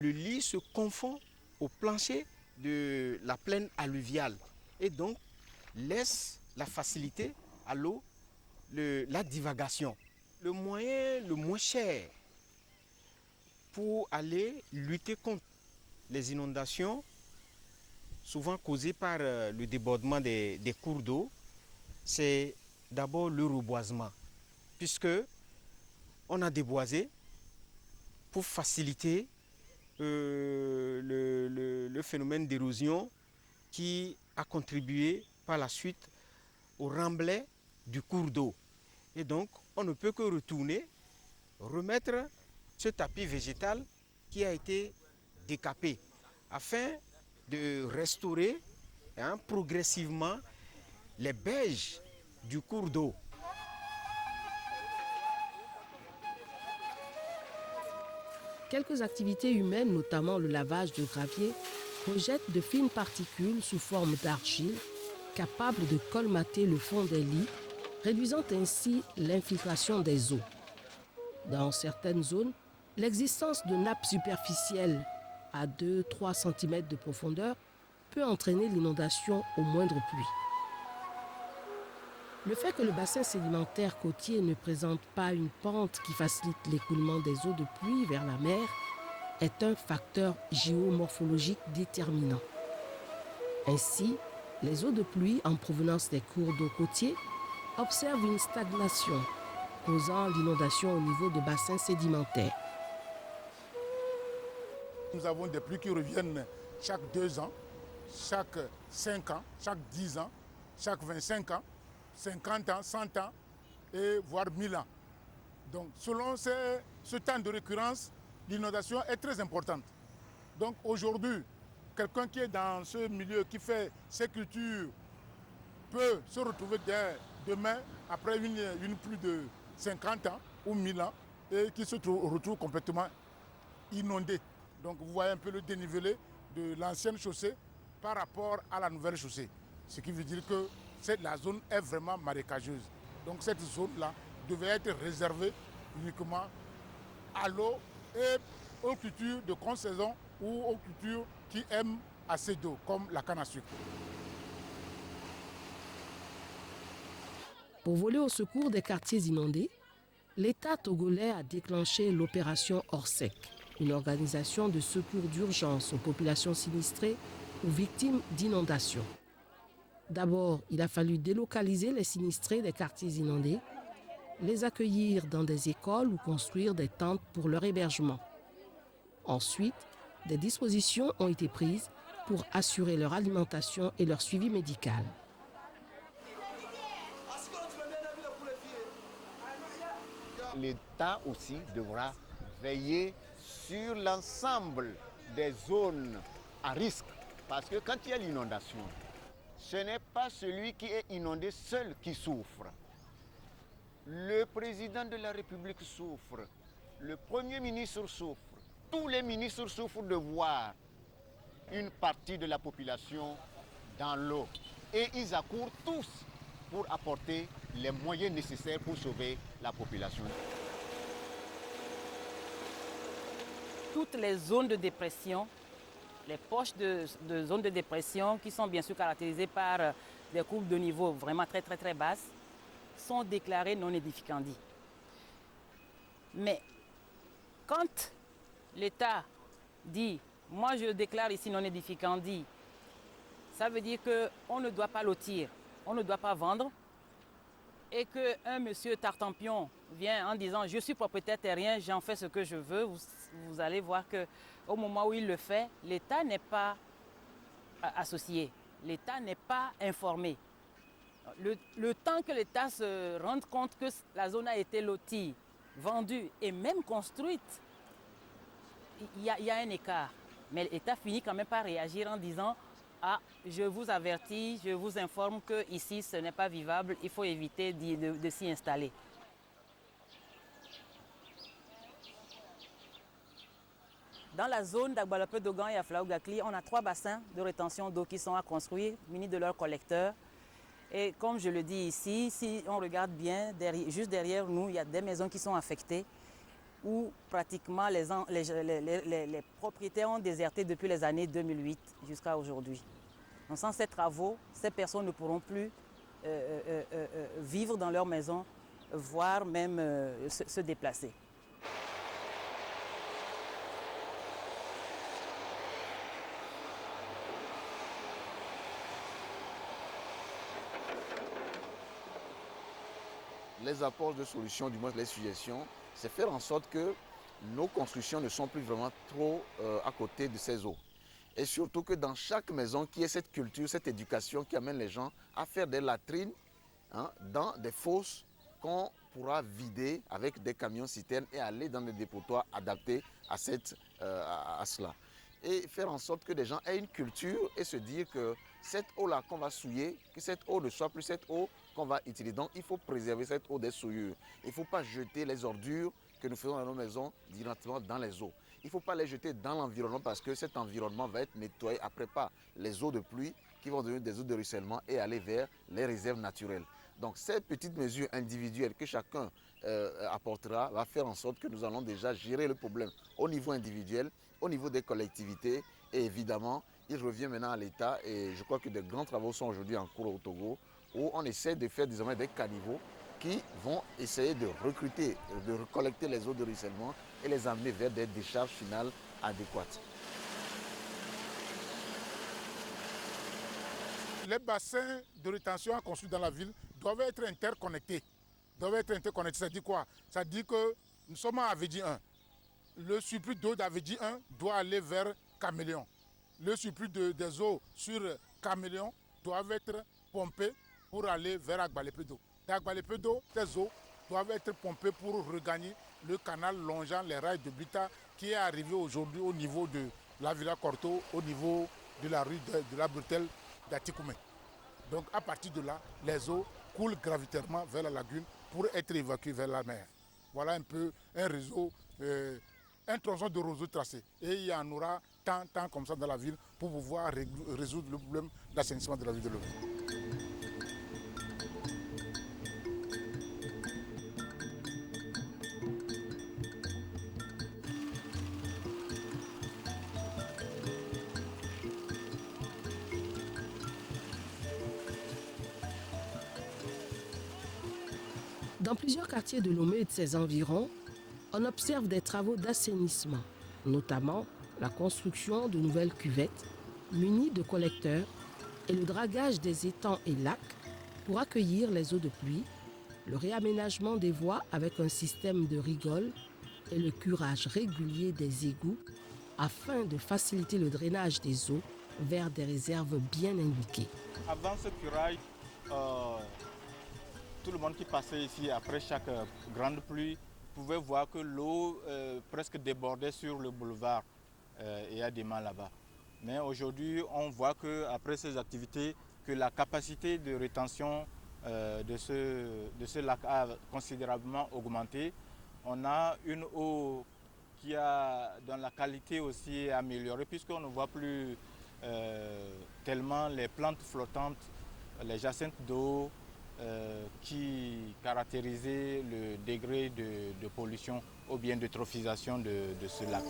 Le lit se confond au plancher de la plaine alluviale et donc laisse la facilité à l'eau, la divagation. Le moyen le moins cher pour aller lutter contre les inondations, souvent causées par le débordement des cours d'eau, c'est d'abord le reboisement, puisque on a déboisé pour faciliter le phénomène d'érosion qui a contribué par la suite au remblai du cours d'eau. Et donc, on ne peut que retourner, remettre ce tapis végétal qui a été décapé afin de restaurer progressivement les berges du cours d'eau. Quelques activités humaines, notamment le lavage de gravier, rejettent de fines particules sous forme d'argile, capables de colmater le fond des lits, réduisant ainsi l'infiltration des eaux. Dans certaines zones, l'existence de nappes superficielles à 2-3 cm de profondeur peut entraîner l'inondation au moindre pluie. Le fait que le bassin sédimentaire côtier ne présente pas une pente qui facilite l'écoulement des eaux de pluie vers la mer est un facteur géomorphologique déterminant. Ainsi, les eaux de pluie en provenance des cours d'eau côtiers observent une stagnation, causant l'inondation au niveau de bassins sédimentaires. Nous avons des pluies qui reviennent chaque 2 ans, chaque 5 ans, chaque 10 ans, chaque 25 ans, 50 ans, 100 ans et voire 1000 ans. Donc selon ce temps de récurrence, l'inondation est très importante. Donc aujourd'hui, quelqu'un qui est dans ce milieu, qui fait ses cultures, peut se retrouver demain, après une pluie de 50 ans ou 1000 ans, et qui se retrouve complètement inondé. Donc vous voyez un peu le dénivelé de l'ancienne chaussée par rapport à la nouvelle chaussée. Ce qui veut dire que la zone est vraiment marécageuse. Donc cette zone-là devait être réservée uniquement à l'eau et aux cultures de contre-saison ou aux cultures qui aiment assez d'eau, comme la canne à sucre. Pour voler au secours des quartiers inondés, l'État togolais a déclenché l'opération Orsec, une organisation de secours d'urgence aux populations sinistrées ou victimes d'inondations. D'abord, il a fallu délocaliser les sinistrés des quartiers inondés, les accueillir dans des écoles ou construire des tentes pour leur hébergement. Ensuite, des dispositions ont été prises pour assurer leur alimentation et leur suivi médical. L'État aussi devra veiller sur l'ensemble des zones à risque. Parce que quand il y a l'inondation, ce n'est pas celui qui est inondé seul qui souffre. Le président de la République souffre, le Premier ministre souffre, tous les ministres souffrent de voir une partie de la population dans l'eau. Et ils accourent tous pour apporter les moyens nécessaires pour sauver la population. Toutes les zones de dépression, les poches de zones de dépression qui sont bien sûr caractérisées par des courbes de niveau vraiment très basses, sont déclarées non édificantes. Mais quand l'État dit « moi je déclare ici non édificant », ça veut dire qu'on ne doit pas lotir, on ne doit pas vendre, et qu'un monsieur Tartampion vient en disant « je suis propriétaire terrien, j'en fais ce que je veux », vous allez voir qu'au moment où il le fait, l'État n'est pas associé, l'État n'est pas informé. Le temps que l'État se rende compte que la zone a été lotie, vendue et même construite, il y a un écart. Mais l'État finit quand même par réagir en disant « ah, je vous avertis, je vous informe que ici ce n'est pas vivable, il faut éviter de s'y installer ». Dans la zone d'Agbalopé-Dogan et Aflaougakli, on a 3 bassins de rétention d'eau qui sont à construire, munis de leurs collecteurs. Et comme je le dis ici, si on regarde bien, juste derrière nous, il y a des maisons qui sont affectées. où pratiquement les propriétaires ont déserté depuis les années 2008 jusqu'à aujourd'hui. Donc sans ces travaux, ces personnes ne pourront plus vivre dans leur maison, voire même se déplacer. Les apports de solutions, du moins les suggestions, c'est faire en sorte que nos constructions ne sont plus vraiment trop à côté de ces eaux. Et surtout que dans chaque maison, qu'il y ait cette culture, cette éducation qui amène les gens à faire des latrines dans des fosses qu'on pourra vider avec des camions citernes et aller dans des dépotoirs adaptés à cela. Et faire en sorte que les gens aient une culture et se dire que cette eau-là qu'on va souiller, que cette eau ne soit plus cette eau qu'on va utiliser. Donc il faut préserver cette eau des souillures. Il ne faut pas jeter les ordures que nous faisons dans nos maisons directement dans les eaux. Il ne faut pas les jeter dans l'environnement parce que cet environnement va être nettoyé après par les eaux de pluie qui vont devenir des eaux de ruissellement et aller vers les réserves naturelles. Donc ces petites mesures individuelles que chacun apportera va faire en sorte que nous allons déjà gérer le problème au niveau individuel, au niveau des collectivités et évidemment il revient maintenant à l'État et je crois que de grands travaux sont aujourd'hui en cours au Togo où on essaie de faire désormais des caniveaux qui vont essayer de recruter, de recollecter les eaux de ruissellement et les amener vers des décharges finales adéquates. Les bassins de rétention à construire dans la ville doivent être interconnectés. Ça dit quoi? Ça dit que nous sommes à Avedji 1. Le surplus d'eau d'Avedji 1 doit aller vers Caméléon. Le surplus des eaux sur Caméléon doivent être pompées pour aller vers Agbalépedo. D'Agbalépedo, ces eaux doivent être pompées pour regagner le canal longeant les rails de Blita qui est arrivé aujourd'hui au niveau de la Villa Corto, au niveau de la rue de la Bretelle d'Atikoumé. Donc à partir de là, les eaux coulent gravitairement vers la lagune pour être évacuées vers la mer. Voilà un peu un réseau, un tronçon de réseau tracé. Et il y en aura tant comme ça dans la ville pour pouvoir résoudre le problème d'assainissement de la ville de l'eau. Dans plusieurs quartiers de Lomé et de ses environs, on observe des travaux d'assainissement, notamment la construction de nouvelles cuvettes munies de collecteurs et le dragage des étangs et lacs pour accueillir les eaux de pluie, le réaménagement des voies avec un système de rigole et le curage régulier des égouts afin de faciliter le drainage des eaux vers des réserves bien indiquées. Avant ce curage, tout le monde qui passait ici après chaque grande pluie pouvait voir que l'eau presque débordait sur le boulevard et à des mains là-bas. Mais aujourd'hui, on voit qu'après ces activités, que la capacité de rétention de ce lac a considérablement augmenté. On a une eau dont la qualité aussi est améliorée puisqu'on ne voit plus tellement les plantes flottantes, les jacinthes d'eau, qui caractérisait le degré de pollution ou bien d'eutrophisation de ce lac.